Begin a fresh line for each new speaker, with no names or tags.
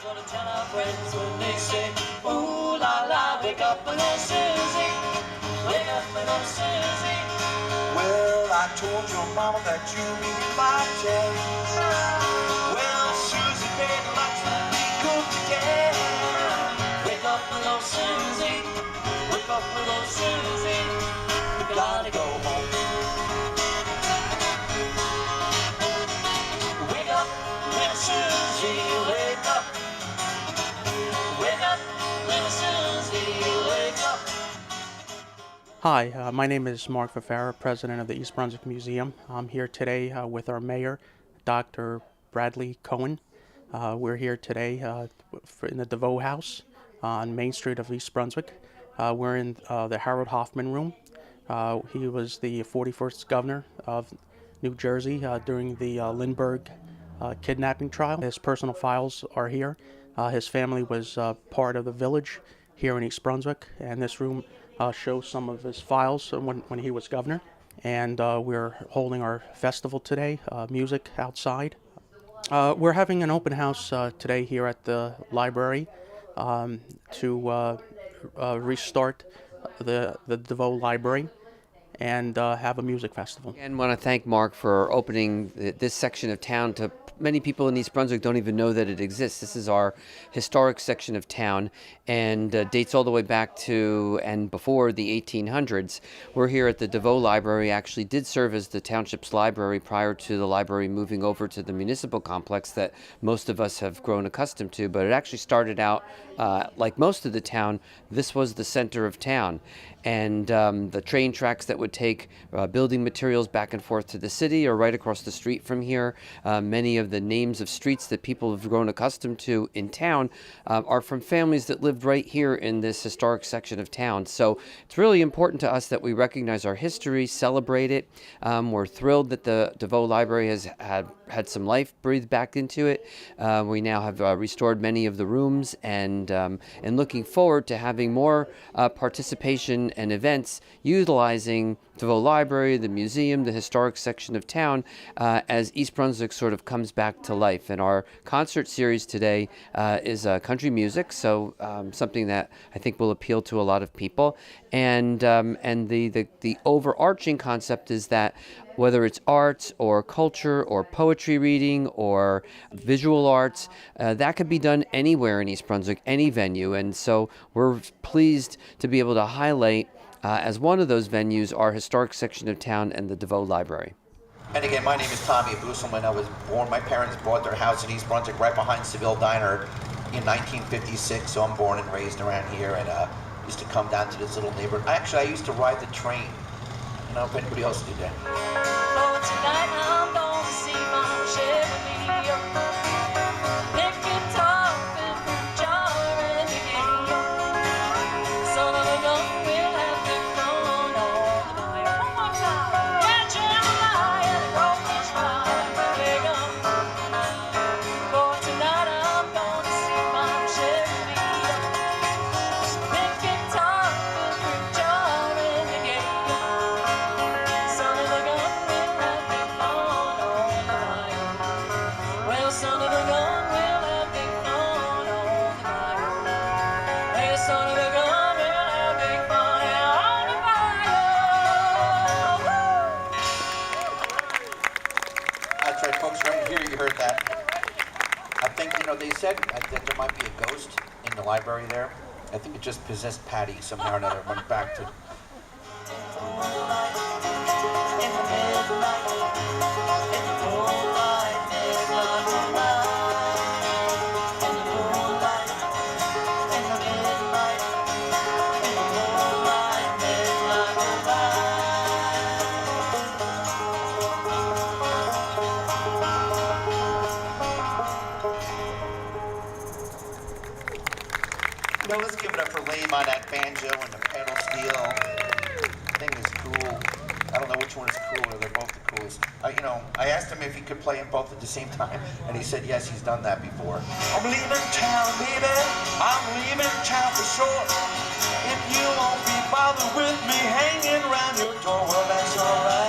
gonna tell our friends when they say, ooh la la, wake up little Susie, wake up little Susie. Well, I told your mama that you need my change. Well, Susie, baby, let's be good together. Wake up little Susie, wake up little Susie, we gotta go home. Wake up little Susie, wake up. Wake up little Susie, wake up.
Hi, my name is Mark Fafara, president of the East Brunswick Museum. I'm here today with our mayor, Dr. Bradley Cohen. We're here today in the Devoe House on Main Street of East Brunswick. We're in the Harold Hoffman room. He was the 41st governor of New Jersey during the Lindbergh kidnapping trial. His personal files are here. His family was part of the village here in East Brunswick, and this room shows some of his files when he was governor. And we're holding our festival today, music outside. We're having an open house today here at the library to restart the Devoe Library and have a music festival.
And want to thank Mark for opening this section of town to many people in East Brunswick don't even know that it exists. This is our historic section of town and dates all the way back to and before the 1800s. We're here at the Devoe Library. Actually did serve as the township's library prior to the library moving over to the municipal complex that most of us have grown accustomed to, but it actually started out like most of the town. This was the center of town, and the train tracks that would take building materials back and forth to the city are right across the street from here. Many of the names of streets that people have grown accustomed to in town are from families that lived right here in this historic section of town. So it's really important to us that we recognize our history, celebrate it. We're thrilled that the Devoe Library has had some life breathed back into it. We now have restored many of the rooms and looking forward to having more participation and events utilizing Devoe Library, the museum, the historic section of town as East Brunswick sort of comes back to life. And our concert series today is country music, so something that I think will appeal to a lot of people. And the overarching concept is that whether it's arts or culture or poetry reading or visual arts, that could be done anywhere in East Brunswick, any venue. And so we're pleased to be able to highlight as one of those venues our historic section of town and the Devoe Library.
And again, my name is Tommy Busselman. I was born, my parents bought their house in East Brunswick right behind Seville Diner in 1956, so I'm born and raised around here and used to come down to this little neighborhood. I used to ride the train. I don't know if anybody else did that.
Oh, tonight I'm gonna see my Chevy. Pick guitar and fruit jar and the game. Son of a gun, we'll have to run all the night. One more time. Catch him alive and roll this ride. Wake up. For tonight I'm gonna see my Chevy. Pick guitar and fruit jar and the game. Son of a gun, we'll have big fun all the night. Well, son of a gun, we'll have big fun all the night. Hey, son of a gun, we'll have big fun all the night.
That's right, folks, right here you heard that. I think, they said that there might be a ghost in the library there. I think it just possessed Patty somehow or another, went back to... Let's give it up for Liam on that banjo and the pedal steel. Thing is cool. I don't know which one is cooler. They're both the coolest. I asked him if he could play them both at the same time, and he said yes, he's done that before. I'm leaving town, baby. I'm leaving town for sure. If you won't be bothered with me hanging around your door, well, that's alright.